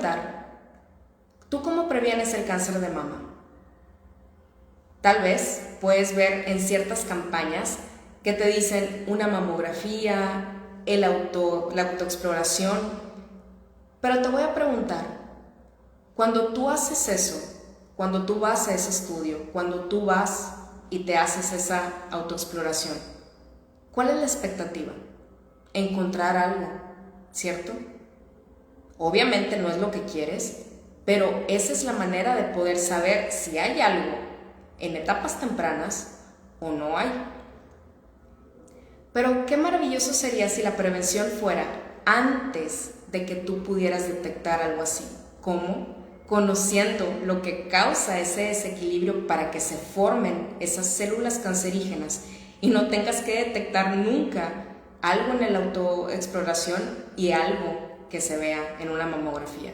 preguntar, ¿tú cómo previenes el cáncer de mama? Tal vez puedes ver en ciertas campañas que te dicen una mamografía, la autoexploración, pero te voy a preguntar, cuando tú haces eso, cuando tú vas a ese estudio, cuando tú vas y te haces esa autoexploración, ¿cuál es la expectativa? Encontrar algo, ¿cierto? Obviamente no es lo que quieres, pero esa es la manera de poder saber si hay algo en etapas tempranas o no hay. Pero qué maravilloso sería si la prevención fuera antes de que tú pudieras detectar algo así. ¿Cómo? Conociendo lo que causa ese desequilibrio para que se formen esas células cancerígenas y no tengas que detectar nunca algo en la autoexploración y algo que se vea en una mamografía.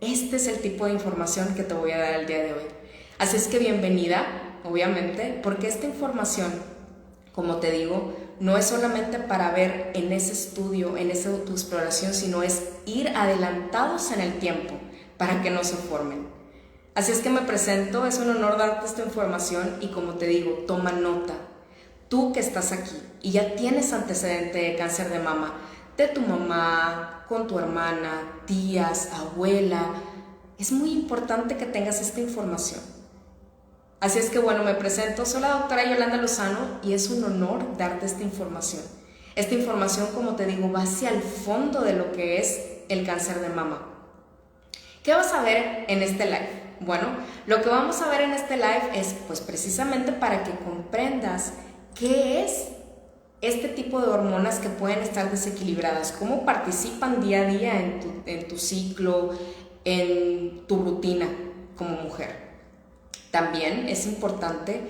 Este es el tipo de información que te voy a dar el día de hoy. Así es que bienvenida, obviamente, porque esta información, como te digo, no es solamente para ver en ese estudio, en esa autoexploración, sino es ir adelantados en el tiempo para que no se formen. Así es que me presento, es un honor darte esta información y como te digo, toma nota. Tú que estás aquí y ya tienes antecedente de cáncer de mama, de tu mamá, con tu hermana, tías, abuela, es muy importante que tengas esta información. Así es que bueno, me presento, soy la doctora Yolanda Lozano y es un honor darte esta información. Esta información, como te digo, va hacia el fondo de lo que es el cáncer de mama. ¿Qué vas a ver en este live? Bueno, lo que vamos a ver en este live es pues precisamente para que comprendas qué es este tipo de hormonas que pueden estar desequilibradas, cómo participan día a día en tu ciclo, en tu rutina como mujer. También es importante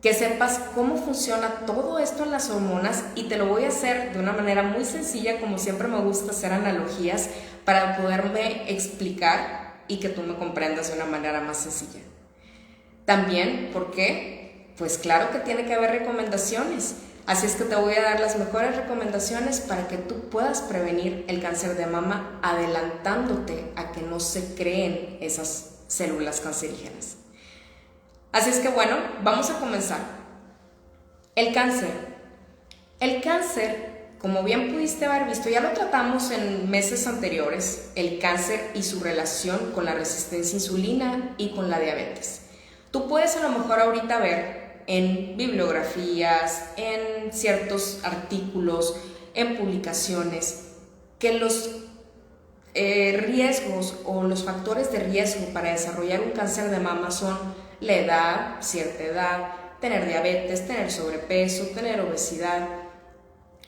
que sepas cómo funciona todo esto en las hormonas y te lo voy a hacer de una manera muy sencilla, como siempre me gusta hacer analogías para poderme explicar y que tú me comprendas de una manera más sencilla. También, ¿por qué? Pues claro que tiene que haber recomendaciones, así es que te voy a dar las mejores recomendaciones para que tú puedas prevenir el cáncer de mama adelantándote a que no se creen esas células cancerígenas. Así es que bueno, vamos a comenzar. El cáncer. El cáncer, como bien pudiste haber visto, ya lo tratamos en meses anteriores, el cáncer y su relación con la resistencia a insulina y con la diabetes. Tú puedes a lo mejor ahorita ver en bibliografías, en ciertos artículos, en publicaciones, que los riesgos o los factores de riesgo para desarrollar un cáncer de mama son la edad, cierta edad, tener diabetes, tener sobrepeso, tener obesidad.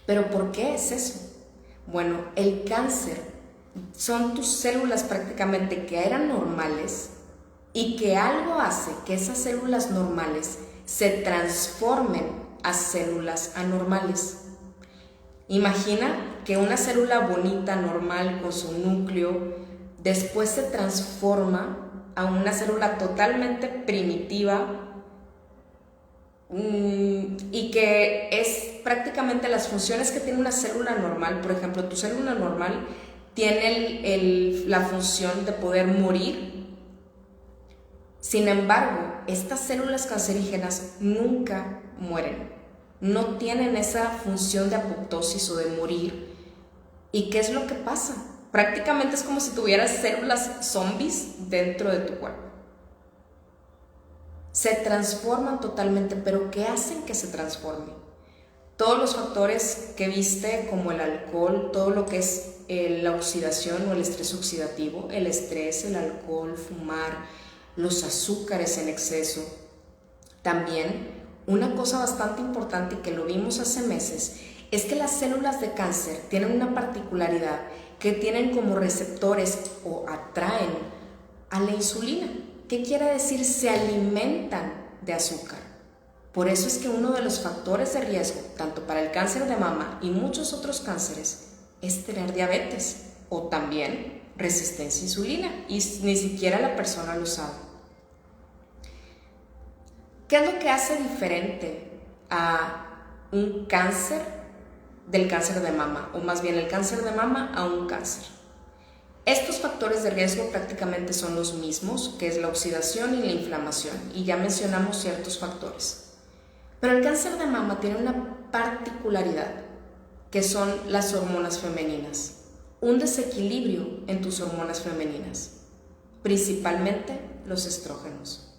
¿Pero por qué es eso? Bueno, el cáncer son tus células prácticamente que eran normales y que algo hace que esas células normales se transformen a células anormales. Imagina que una célula bonita, normal, con su núcleo, después se transforma a una célula totalmente primitiva y que es prácticamente las funciones que tiene una célula normal. Por ejemplo, tu célula normal tiene la función de poder morir. Sin embargo, estas células cancerígenas nunca mueren, no tienen esa función de apoptosis o de morir. ¿Y qué es lo que pasa? Prácticamente es como si tuvieras células zombies dentro de tu cuerpo. Se transforman totalmente, pero ¿qué hacen que se transformen? Todos los factores que viste, como el alcohol, todo lo que es la oxidación o el estrés oxidativo, el estrés, el alcohol, fumar, los azúcares en exceso. También, una cosa bastante importante y que lo vimos hace meses, es que las células de cáncer tienen una particularidad que tienen como receptores o atraen a la insulina. ¿Qué quiere decir? Se alimentan de azúcar. Por eso es que uno de los factores de riesgo, tanto para el cáncer de mama y muchos otros cánceres, es tener diabetes o también resistencia a insulina, y ni siquiera la persona lo sabe. ¿Qué es lo que hace diferente a un cáncer del cáncer de mama, o más bien el cáncer de mama a un cáncer? Estos factores de riesgo prácticamente son los mismos, que es la oxidación y la inflamación, y ya mencionamos ciertos factores. Pero el cáncer de mama tiene una particularidad, que son las hormonas femeninas, un desequilibrio en tus hormonas femeninas, principalmente los estrógenos.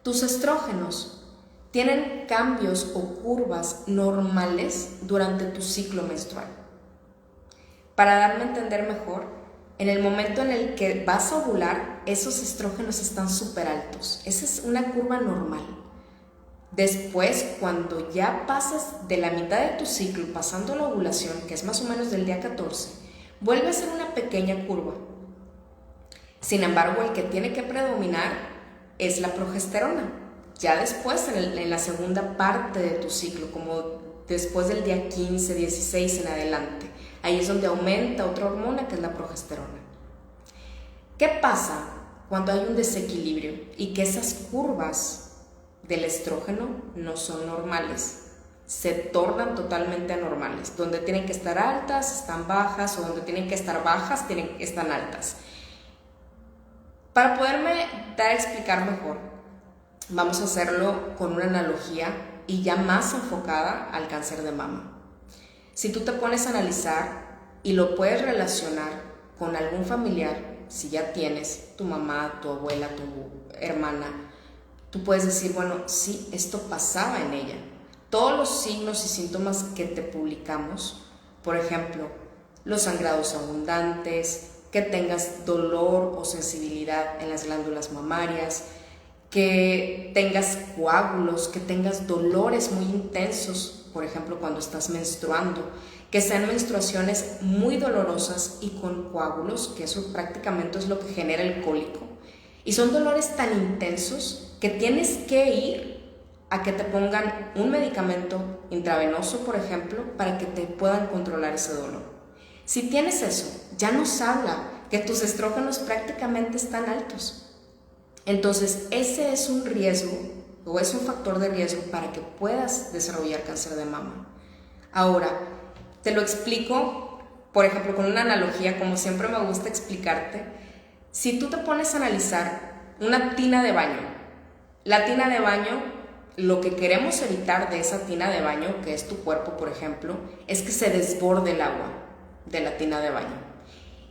Tus estrógenos tienen cambios o curvas normales durante tu ciclo menstrual. Para darme a entender mejor, en el momento en el que vas a ovular, esos estrógenos están súper altos. Esa es una curva normal. Después, cuando ya pasas de la mitad de tu ciclo, pasando la ovulación, que es más o menos del día 14, vuelve a ser una pequeña curva. Sin embargo, el que tiene que predominar es la progesterona. Ya después, en la segunda parte de tu ciclo, como después del día 15, 16 en adelante, ahí es donde aumenta otra hormona que es la progesterona. ¿Qué pasa cuando hay un desequilibrio y que esas curvas del estrógeno no son normales? Se tornan totalmente anormales. Donde tienen que estar altas, están bajas, o donde tienen que estar bajas, están altas. Para poderme dar a explicar mejor, vamos a hacerlo con una analogía y ya más enfocada al cáncer de mama. Si tú te pones a analizar y lo puedes relacionar con algún familiar, si ya tienes tu mamá, tu abuela, tu hermana, tú puedes decir, bueno, sí, esto pasaba en ella. Todos los signos y síntomas que te publicamos, por ejemplo, los sangrados abundantes, que tengas dolor o sensibilidad en las glándulas mamarias, que tengas coágulos, que tengas dolores muy intensos, por ejemplo, cuando estás menstruando, que sean menstruaciones muy dolorosas y con coágulos, que eso prácticamente es lo que genera el cólico. Y son dolores tan intensos que tienes que ir a que te pongan un medicamento intravenoso, por ejemplo, para que te puedan controlar ese dolor. Si tienes eso, ya nos habla que tus estrógenos prácticamente están altos. Entonces, ese es un riesgo o es un factor de riesgo para que puedas desarrollar cáncer de mama. Ahora, te lo explico, por ejemplo, con una analogía, como siempre me gusta explicarte. Si tú te pones a analizar una tina de baño, la tina de baño, lo que queremos evitar de esa tina de baño, que es tu cuerpo, por ejemplo, es que se desborde el agua de la tina de baño.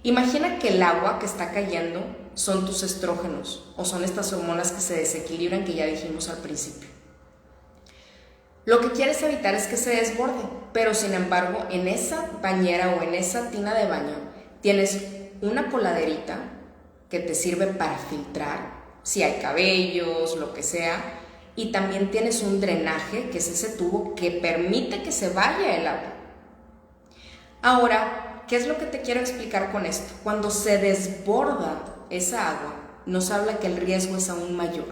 Imagina que el agua que está cayendo son tus estrógenos o son estas hormonas que se desequilibran que ya dijimos al principio. Lo que quieres evitar es que se desborde, pero sin embargo en esa bañera o en esa tina de baño tienes una coladerita que te sirve para filtrar si hay cabellos, lo que sea, y también tienes un drenaje que es ese tubo que permite que se vaya el agua. Ahora, ¿qué es lo que te quiero explicar con esto? Cuando se desborda esa agua, nos habla que el riesgo es aún mayor.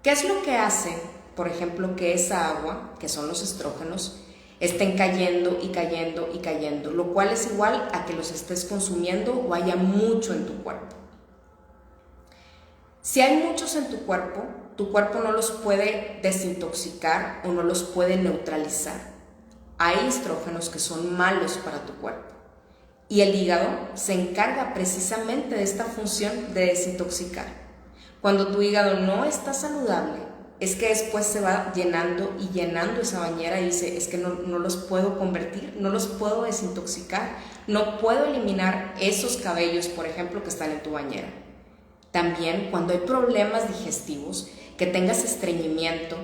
¿Qué es lo que hace, por ejemplo, que esa agua, que son los estrógenos, estén cayendo y cayendo y cayendo, lo cual es igual a que los estés consumiendo o haya mucho en tu cuerpo? Si hay muchos en tu cuerpo no los puede desintoxicar o no los puede neutralizar. Hay estrógenos que son malos para tu cuerpo. Y el hígado se encarga precisamente de esta función de desintoxicar. Cuando tu hígado no está saludable, es que después se va llenando y llenando esa bañera y dice, es que no los puedo convertir, no los puedo desintoxicar, no puedo eliminar esos cabellos, por ejemplo, que están en tu bañera. También cuando hay problemas digestivos, que tengas estreñimiento,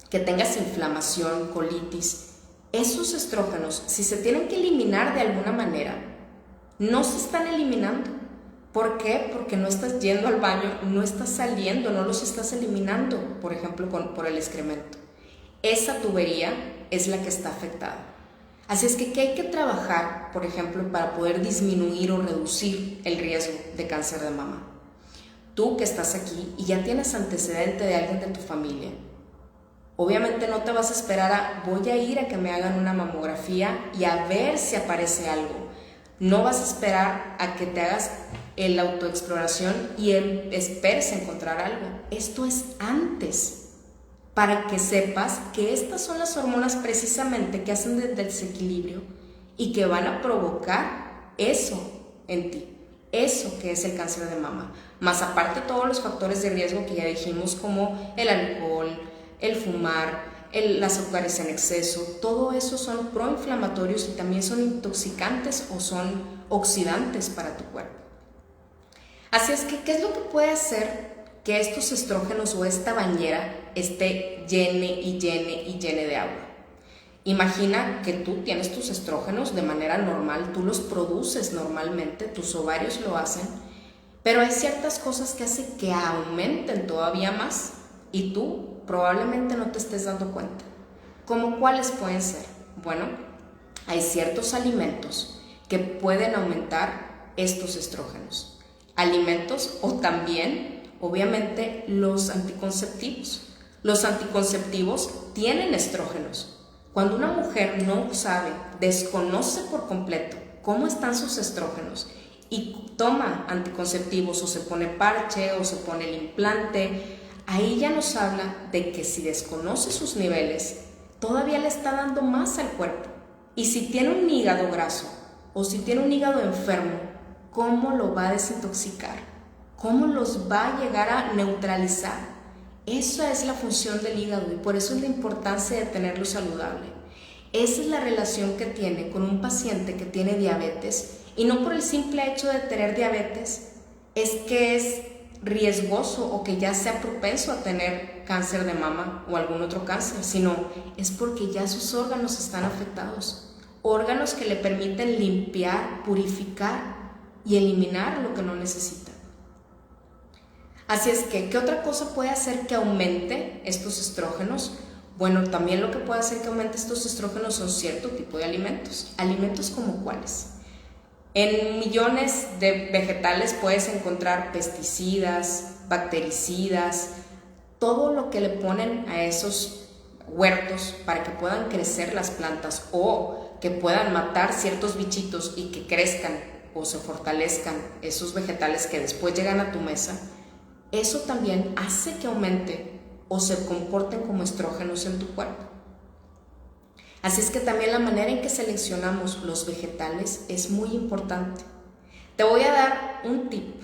que tengas inflamación, colitis, esos estrógenos, si se tienen que eliminar de alguna manera, no se están eliminando. ¿Por qué? Porque no estás yendo al baño, no estás saliendo, no los estás eliminando, por ejemplo, por el excremento. Esa tubería es la que está afectada. Así es que, ¿qué hay que trabajar, por ejemplo, para poder disminuir o reducir el riesgo de cáncer de mama? Tú que estás aquí y ya tienes antecedente de alguien de tu familia, obviamente no te vas a esperar a voy a ir a que me hagan una mamografía y a ver si aparece algo. No vas a esperar a que te hagas la autoexploración y esperes encontrar algo. Esto es antes, para que sepas que estas son las hormonas precisamente que hacen del desequilibrio y que van a provocar eso en ti, eso que es el cáncer de mama, más aparte todos los factores de riesgo que ya dijimos, como el alcohol, el fumar, el azúcares en exceso. Todo eso son proinflamatorios y también son intoxicantes o son oxidantes para tu cuerpo. Así es que, ¿qué es lo que puede hacer que estos estrógenos o esta bañera esté llene y llene y llene de agua? Imagina que tú tienes tus estrógenos de manera normal, tú los produces normalmente, tus ovarios lo hacen, pero hay ciertas cosas que hacen que aumenten todavía más y tú probablemente no te estés dando cuenta. ¿Cómo cuáles pueden ser? Bueno, hay ciertos alimentos que pueden aumentar estos estrógenos. Alimentos o también, obviamente, los anticonceptivos. Los anticonceptivos tienen estrógenos. Cuando una mujer no sabe, desconoce por completo cómo están sus estrógenos y toma anticonceptivos o se pone parche o se pone el implante, ahí ya nos habla de que si desconoce sus niveles, todavía le está dando más al cuerpo. Y si tiene un hígado graso o si tiene un hígado enfermo, ¿cómo lo va a desintoxicar? ¿Cómo los va a llegar a neutralizar? Esa es la función del hígado y por eso es la importancia de tenerlo saludable. Esa es la relación que tiene con un paciente que tiene diabetes, y no por el simple hecho de tener diabetes es que es riesgoso o que ya sea propenso a tener cáncer de mama o algún otro cáncer, sino es porque ya sus órganos están afectados, órganos que le permiten limpiar, purificar y eliminar lo que no necesita. Así es que, ¿qué otra cosa puede hacer que aumente estos estrógenos? Bueno, también lo que puede hacer que aumente estos estrógenos son cierto tipo de alimentos. ¿Alimentos como cuáles? En millones de vegetales puedes encontrar pesticidas, bactericidas, todo lo que le ponen a esos huertos para que puedan crecer las plantas o que puedan matar ciertos bichitos y que crezcan o se fortalezcan esos vegetales que después llegan a tu mesa. Eso también hace que aumente o se comporten como estrógenos en tu cuerpo. Así es que también la manera en que seleccionamos los vegetales es muy importante. Te voy a dar un tip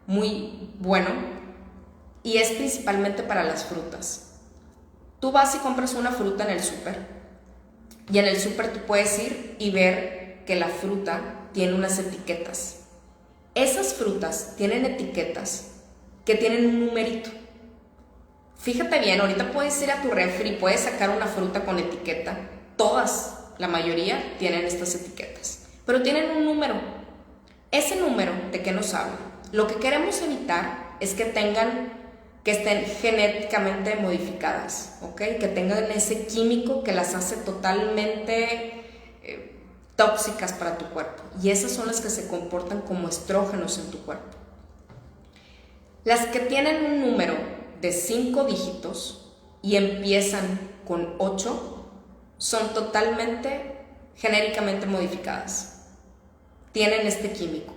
muy bueno y es principalmente para las frutas. Tú vas y compras una fruta en el súper y en el súper tú puedes ir y ver que la fruta tiene unas etiquetas. Esas frutas tienen etiquetas que tienen un numerito. Fíjate bien, ahorita puedes ir a tu refri y puedes sacar una fruta con etiqueta. Todas, la mayoría, tienen estas etiquetas, pero tienen un número. Ese número, ¿de qué nos habla? Lo que queremos evitar es que estén genéticamente modificadas, ¿ok? Que tengan ese químico que las hace totalmente tóxicas para tu cuerpo. Y esas son las que se comportan como estrógenos en tu cuerpo. Las que tienen un número de 5 dígitos y empiezan con 8 son totalmente genéricamente modificadas. Tienen este químico.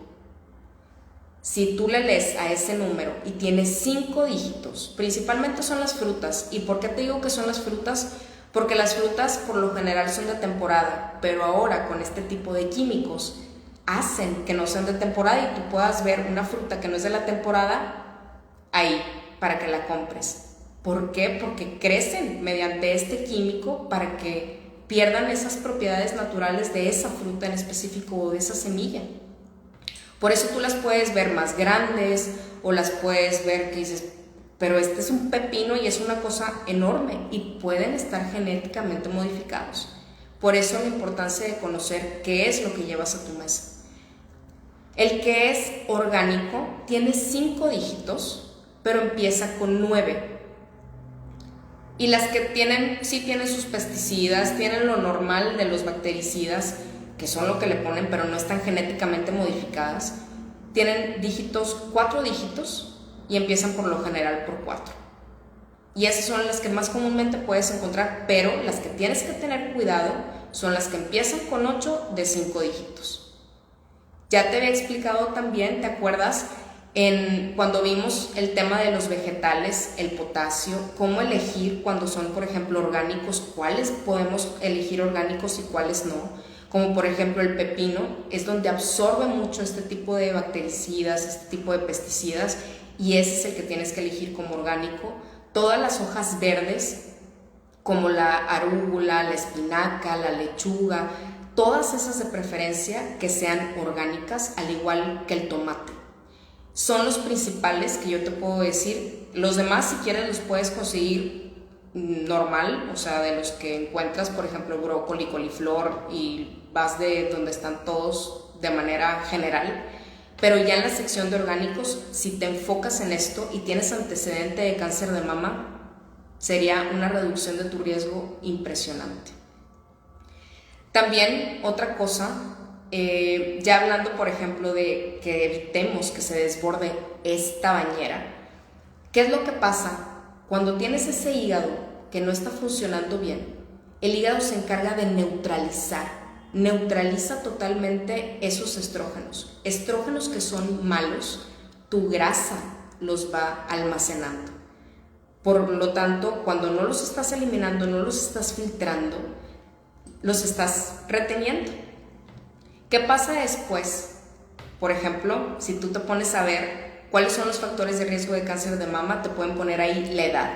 Si tú le lees a ese número y tiene 5 dígitos, principalmente son las frutas. ¿Y por qué te digo que son las frutas? Porque las frutas por lo general son de temporada, pero ahora con este tipo de químicos hacen que no sean de temporada y tú puedas ver una fruta que no es de la temporada ahí para que la compres. ¿Por qué? Porque crecen mediante este químico para que pierdan esas propiedades naturales de esa fruta en específico o de esa semilla. Por eso tú las puedes ver más grandes o las puedes ver que dices, pero este es un pepino y es una cosa enorme y pueden estar genéticamente modificados. Por eso la importancia de conocer qué es lo que llevas a tu mesa. El que es orgánico tiene 5 dígitos, pero empieza con 9. Y las que sí tienen sus pesticidas, tienen lo normal de los bactericidas, que son lo que le ponen, pero no están genéticamente modificadas, tienen 4 dígitos y empiezan por lo general por 4. Y esas son las que más comúnmente puedes encontrar, pero las que tienes que tener cuidado son las que empiezan con 8 de 5 dígitos. Ya te había explicado también, ¿te acuerdas? Cuando vimos el tema de los vegetales, el potasio, cómo elegir cuando son, por ejemplo, orgánicos, cuáles podemos elegir orgánicos y cuáles no. como por ejemplo el pepino, es donde absorbe mucho este tipo de bactericidas, este tipo de pesticidas, y ese es el que tienes que elegir como orgánico. Todas las hojas verdes, como la arúgula, la espinaca, la lechuga, todas esas de preferencia que sean orgánicas, al igual que el tomate. Son los principales que yo te puedo decir. Los demás, si quieres, los puedes conseguir normal, o sea, de los que encuentras, por ejemplo, brócoli, coliflor, y vas de donde están todos de manera general. Pero ya en la sección de orgánicos, si te enfocas en esto y tienes antecedente de cáncer de mama, sería una reducción de tu riesgo impresionante. También otra cosa, ya hablando por ejemplo de que evitemos que se desborde esta bañera, ¿qué es lo que pasa? Cuando tienes ese hígado que no está funcionando bien, el hígado se encarga de neutraliza totalmente esos estrógenos que son malos, tu grasa los va almacenando. Por lo tanto, cuando no los estás eliminando, no los estás filtrando, los estás reteniendo. ¿Qué pasa después? Por ejemplo, si tú te pones a ver cuáles son los factores de riesgo de cáncer de mama, te pueden poner ahí la edad,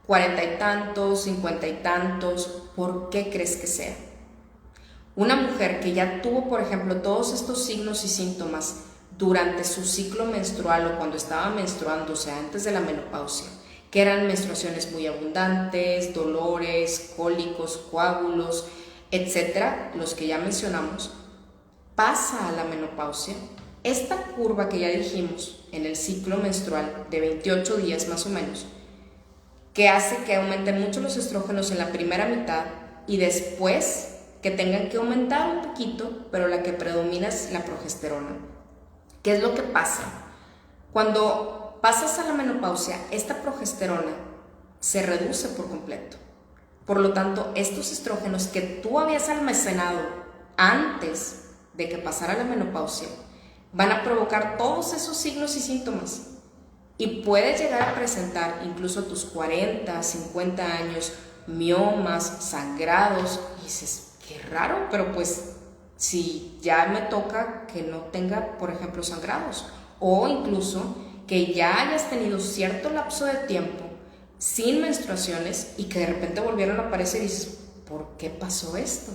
40 y tantos, 50 y tantos. ¿Por qué crees que sea? Una mujer que ya tuvo, por ejemplo, todos estos signos y síntomas durante su ciclo menstrual o cuando estaba menstruando, o sea, antes de la menopausia, que eran menstruaciones muy abundantes, dolores, cólicos, coágulos, etcétera, los que ya mencionamos, pasa a la menopausia. Esta curva que ya dijimos en el ciclo menstrual de 28 días más o menos, que hace que aumenten mucho los estrógenos en la primera mitad y después que tengan que aumentar un poquito, pero la que predomina es la progesterona. ¿Qué es lo que pasa? Cuando pasas a la menopausia, esta progesterona se reduce por completo. Por lo tanto, estos estrógenos que tú habías almacenado antes de que pasara la menopausia van a provocar todos esos signos y síntomas. Y puedes llegar a presentar incluso a tus 40, 50 años miomas, sangrados, y dices, qué raro, pero pues si ya me toca que no tenga, por ejemplo, sangrados, o incluso que ya hayas tenido cierto lapso de tiempo sin menstruaciones y que de repente volvieron a aparecer y dices, ¿por qué pasó esto?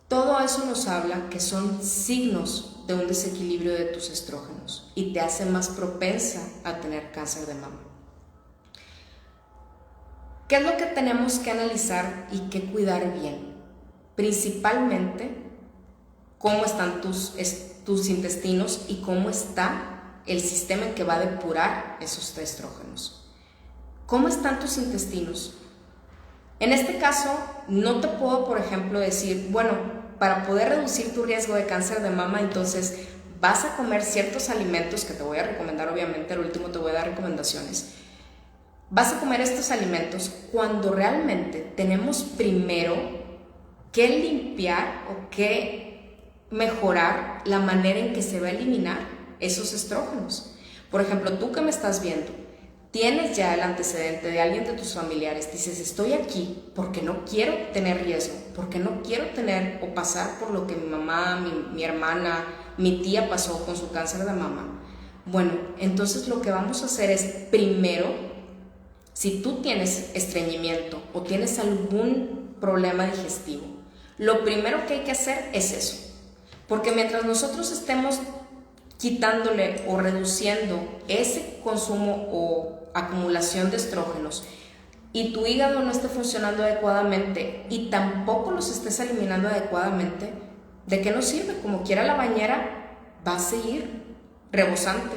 Todo eso nos habla que son signos de un desequilibrio de tus estrógenos y te hace más propensa a tener cáncer de mama. ¿Qué es lo que tenemos que analizar y que cuidar bien? Principalmente, cómo están tus intestinos y cómo está el sistema en que va a depurar esos estrógenos. ¿Cómo están tus intestinos? En este caso, no te puedo, por ejemplo, decir, bueno, para poder reducir tu riesgo de cáncer de mama, entonces vas a comer ciertos alimentos que te voy a recomendar, obviamente, al último te voy a dar recomendaciones. Vas a comer estos alimentos cuando realmente tenemos primero que limpiar o que mejorar la manera en que se va a eliminar esos estrógenos. Por ejemplo, tú que me estás viendo, tienes ya el antecedente de alguien de tus familiares, dices, estoy aquí porque no quiero tener riesgo, porque no quiero tener o pasar por lo que mi mamá, mi hermana, mi tía pasó con su cáncer de mama. Bueno, entonces lo que vamos a hacer es primero, si tú tienes estreñimiento o tienes algún problema digestivo, lo primero que hay que hacer es eso, porque mientras nosotros estemos quitándole o reduciendo ese consumo o acumulación de estrógenos y tu hígado no esté funcionando adecuadamente y tampoco los estés eliminando adecuadamente, ¿de qué nos sirve? Como quiera la bañera va a seguir rebosante.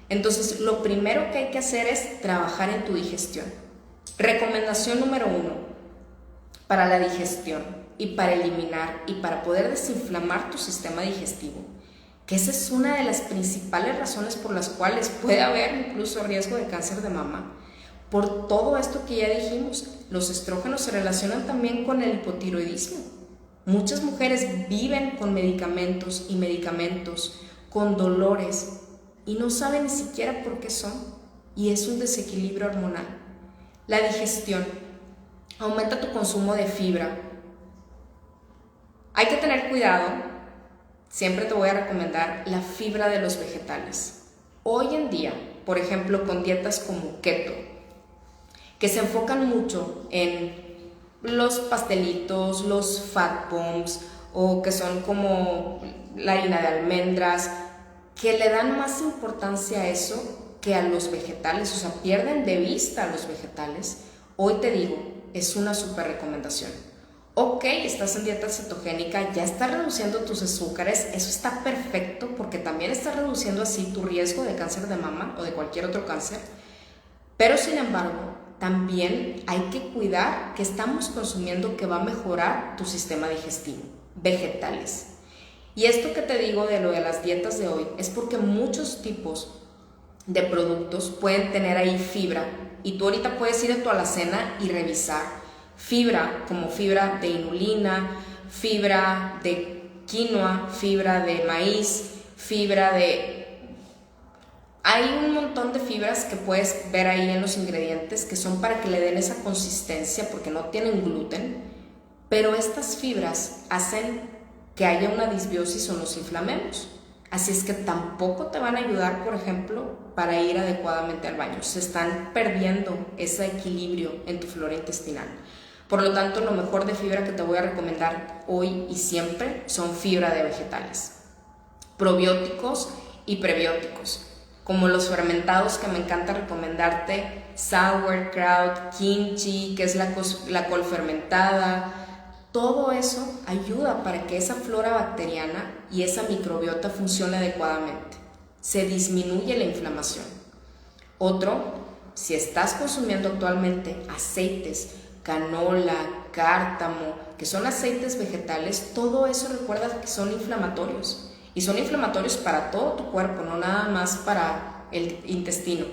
Entonces, lo primero que hay que hacer es trabajar en tu digestión. Recomendación número 1 para la digestión y para eliminar y para poder desinflamar tu sistema digestivo, que esa es una de las principales razones por las cuales puede haber incluso riesgo de cáncer de mama. Por todo esto que ya dijimos, los estrógenos se relacionan también con el hipotiroidismo. Muchas mujeres viven con medicamentos y medicamentos, con dolores, y no saben ni siquiera por qué son, y es un desequilibrio hormonal. La digestión aumenta tu consumo de fibra, Hay que tener cuidado, siempre te voy a recomendar la fibra de los vegetales. Hoy en día, por ejemplo, con dietas como keto, que se enfocan mucho en los pastelitos, los fat bombs, o que son como la harina de almendras, que le dan más importancia a eso que a los vegetales, o sea, pierden de vista a los vegetales. Hoy te digo, es una súper recomendación. Ok, estás en dieta cetogénica, ya estás reduciendo tus azúcares, eso está perfecto porque también estás reduciendo así tu riesgo de cáncer de mama o de cualquier otro cáncer, pero sin embargo, también hay que cuidar que estamos consumiendo que va a mejorar tu sistema digestivo, vegetales. Y esto que te digo de lo de las dietas de hoy es porque muchos tipos de productos pueden tener ahí fibra y tú ahorita puedes ir a tu alacena y revisar fibra como fibra de inulina, fibra de quinoa, fibra de maíz, fibra de... Hay un montón de fibras que puedes ver ahí en los ingredientes que son para que le den esa consistencia porque no tienen gluten, pero estas fibras hacen que haya una disbiosis o nos inflamemos. Así es que tampoco te van a ayudar, por ejemplo, para ir adecuadamente al baño. Se están perdiendo ese equilibrio en tu flora intestinal. Por lo tanto, lo mejor de fibra que te voy a recomendar hoy y siempre son fibra de vegetales, probióticos y prebióticos, como los fermentados que me encanta recomendarte, sauerkraut, kimchi, que es la col fermentada. Todo eso ayuda para que esa flora bacteriana y esa microbiota funcione adecuadamente. Se disminuye la inflamación. Otro, si estás consumiendo actualmente aceites, canola, cártamo, que son aceites vegetales, todo eso recuerda que son inflamatorios. Y son inflamatorios para todo tu cuerpo, no nada más para el intestino.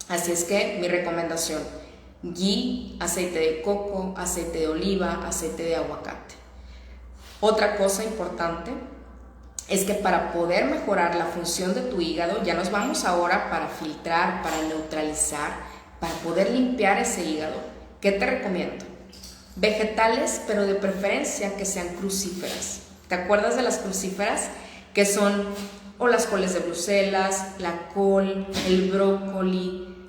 Así es que mi recomendación: ghee, aceite de coco, aceite de oliva, aceite de aguacate. Otra cosa importante es que para poder mejorar la función de tu hígado, ya nos vamos ahora para filtrar, para neutralizar, para poder limpiar ese hígado. ¿Qué te recomiendo? Vegetales, pero de preferencia que sean crucíferas. ¿Te acuerdas de las crucíferas? Que son o las coles de Bruselas, la col, el brócoli,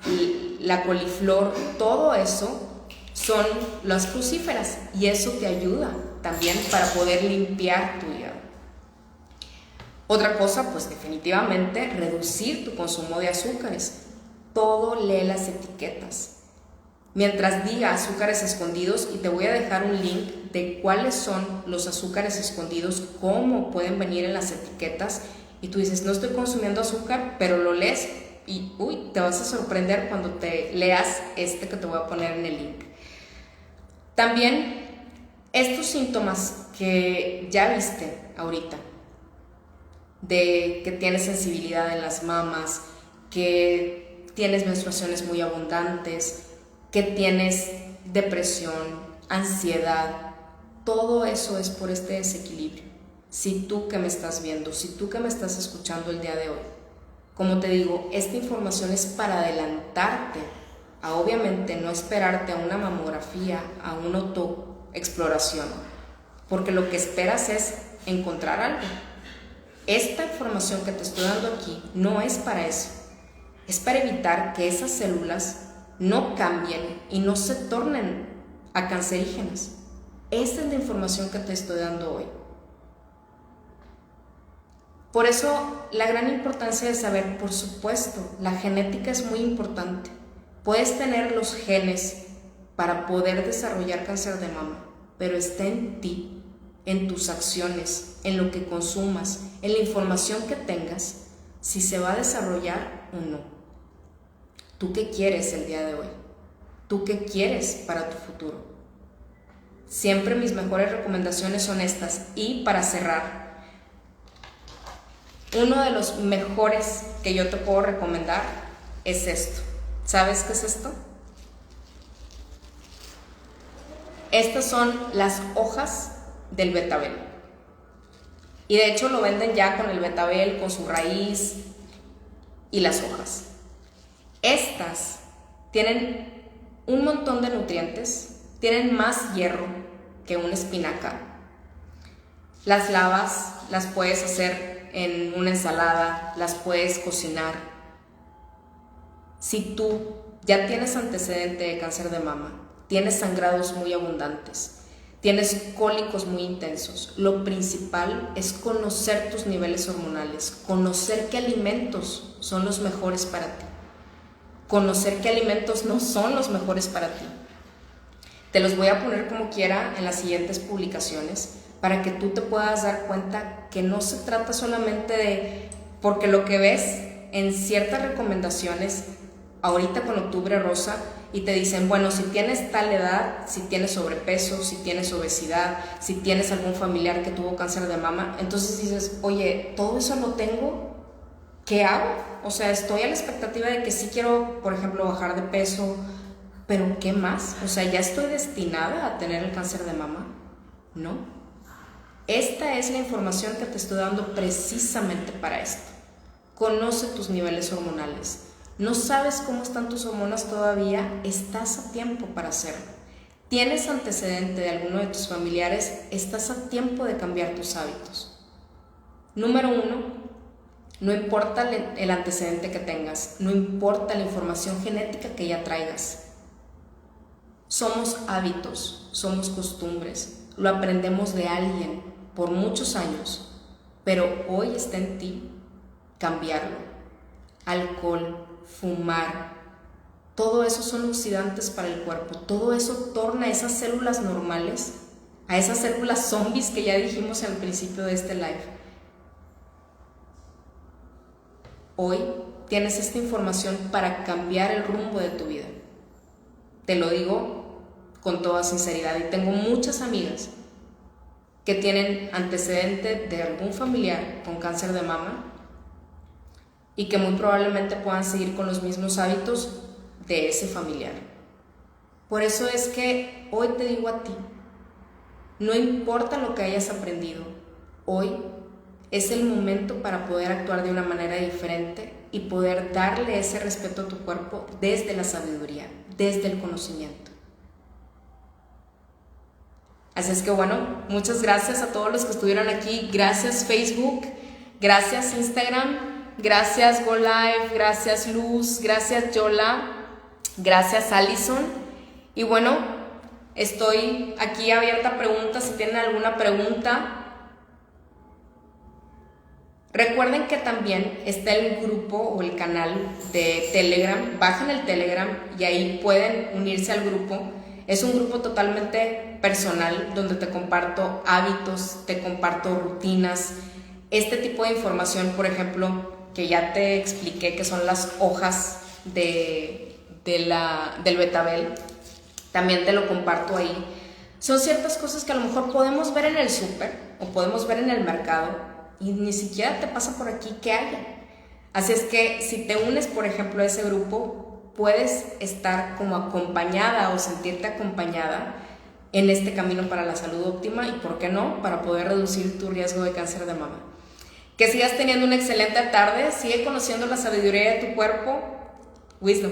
la coliflor, todo eso son las crucíferas y eso te ayuda también para poder limpiar tu hígado. Otra cosa, pues definitivamente reducir tu consumo de azúcares. Todo lee las etiquetas. Mientras diga azúcares escondidos, y te voy a dejar un link de cuáles son los azúcares escondidos, cómo pueden venir en las etiquetas, y tú dices, no estoy consumiendo azúcar, pero lo lees y te vas a sorprender cuando te leas este que te voy a poner en el link. También estos síntomas que ya viste ahorita, de que tienes sensibilidad en las mamas, que tienes menstruaciones muy abundantes, que tienes depresión, ansiedad, todo eso es por este desequilibrio. Si tú que me estás viendo, si tú que me estás escuchando el día de hoy, como te digo, esta información es para adelantarte a obviamente no esperarte a una mamografía, a una autoexploración, porque lo que esperas es encontrar algo. Esta información que te estoy dando aquí no es para eso, es para evitar que esas células no cambien y no se tornen a cancerígenas. Esta es la información que te estoy dando hoy. Por eso, la gran importancia de saber, por supuesto, la genética es muy importante. Puedes tener los genes para poder desarrollar cáncer de mama, pero está en ti, en tus acciones, en lo que consumas, en la información que tengas, si se va a desarrollar o no. ¿Tú qué quieres el día de hoy? ¿Tú qué quieres para tu futuro? Siempre mis mejores recomendaciones son estas. Y para cerrar, uno de los mejores que yo te puedo recomendar es esto. ¿Sabes qué es esto? Estas son las hojas del betabel. Y de hecho lo venden ya con el betabel, con su raíz y las hojas. Estas tienen un montón de nutrientes, tienen más hierro que una espinaca. Las lavas, las puedes hacer en una ensalada, las puedes cocinar. Si tú ya tienes antecedente de cáncer de mama, tienes sangrados muy abundantes, tienes cólicos muy intensos, lo principal es conocer tus niveles hormonales, conocer qué alimentos son los mejores para ti, conocer qué alimentos no son los mejores para ti. Te los voy a poner como quiera en las siguientes publicaciones para que tú te puedas dar cuenta que no se trata solamente de, porque lo que ves en ciertas recomendaciones ahorita con Octubre Rosa y te dicen, bueno, si tienes tal edad, si tienes sobrepeso, si tienes obesidad, si tienes algún familiar que tuvo cáncer de mama, entonces dices, oye, todo eso no tengo, ¿qué hago? O sea, estoy a la expectativa de que sí quiero, por ejemplo, bajar de peso, pero ¿qué más? O sea, ¿ya estoy destinada a tener el cáncer de mama? No. Esta es la información que te estoy dando precisamente para esto. Conoce tus niveles hormonales. ¿No sabes cómo están tus hormonas todavía? Estás a tiempo para hacerlo. ¿Tienes antecedente de alguno de tus familiares? Estás a tiempo de cambiar tus hábitos. Número 1, no importa el antecedente que tengas, no importa la información genética que ya traigas. Somos hábitos, somos costumbres, lo aprendemos de alguien por muchos años, pero hoy está en ti cambiarlo. Alcohol, fumar, todo eso son oxidantes para el cuerpo, todo eso torna a esas células normales, a esas células zombies que ya dijimos al principio de este live. Hoy tienes esta información para cambiar el rumbo de tu vida. Te lo digo con toda sinceridad y tengo muchas amigas que tienen antecedente de algún familiar con cáncer de mama y que muy probablemente puedan seguir con los mismos hábitos de ese familiar. Por eso es que hoy te digo a ti, no importa lo que hayas aprendido, hoy es el momento para poder actuar de una manera diferente y poder darle ese respeto a tu cuerpo desde la sabiduría, desde el conocimiento. Así es que bueno, muchas gracias a todos los que estuvieron aquí, gracias Facebook, gracias Instagram, gracias Go Live, gracias Luz, gracias Yola, gracias Allison. Y bueno, estoy aquí abierta a preguntas, si tienen alguna pregunta. Recuerden que también está el grupo o el canal de Telegram, bajen el Telegram y ahí pueden unirse al grupo. Es un grupo totalmente personal donde te comparto hábitos, te comparto rutinas, este tipo de información, por ejemplo, que ya te expliqué que son las hojas del betabel, también te lo comparto ahí. Son ciertas cosas que a lo mejor podemos ver en el súper o podemos ver en el mercado y ni siquiera te pasa por aquí que haya. Así es que si te unes, por ejemplo, a ese grupo, puedes estar como acompañada o sentirte acompañada en este camino para la salud óptima y, ¿por qué no?, para poder reducir tu riesgo de cáncer de mama. Que sigas teniendo una excelente tarde, sigue conociendo la sabiduría de tu cuerpo. Wisdom.